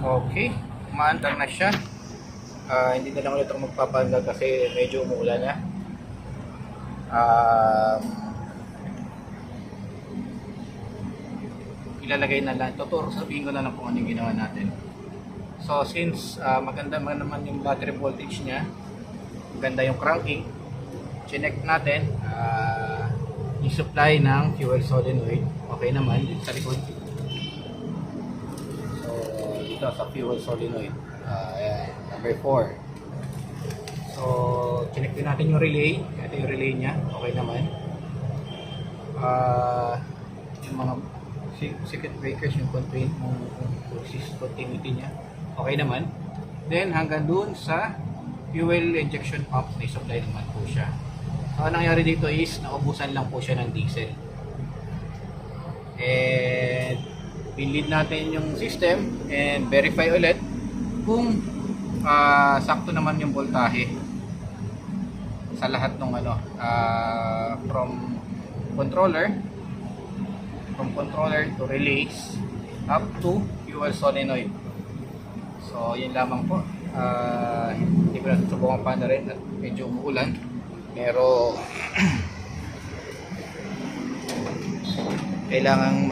Okay, maandar na siya. Hindi na lang ulit ako magpapaandar kasi medyo umuulan na. Ilalagay na lang. Sabihin ko na lang kung ano yung ginawa natin. So since maganda naman yung battery voltage niya, maganda yung cranking, chinek natin yung supply ng fuel solenoid. Okay naman dito sa likod. So dito sa fuel solenoid, ayan, number 4. So chinek din natin yung relay. Ito yung relay niya. Okay naman. Yung mga circuit breakers, yung continuity niya, okay naman. Then hanggang dun sa fuel injection pump, may supply naman po siya. So ang nangyari dito is naubusan lang po siya ng diesel. And pinlead natin yung system and verify ulit kung sakto naman yung voltahe sa lahat ng from controller to relays up to fuel solenoid. So yun lamang po. Hindi ko na susubukan pa na rin at medyo umuulan, pero kailangang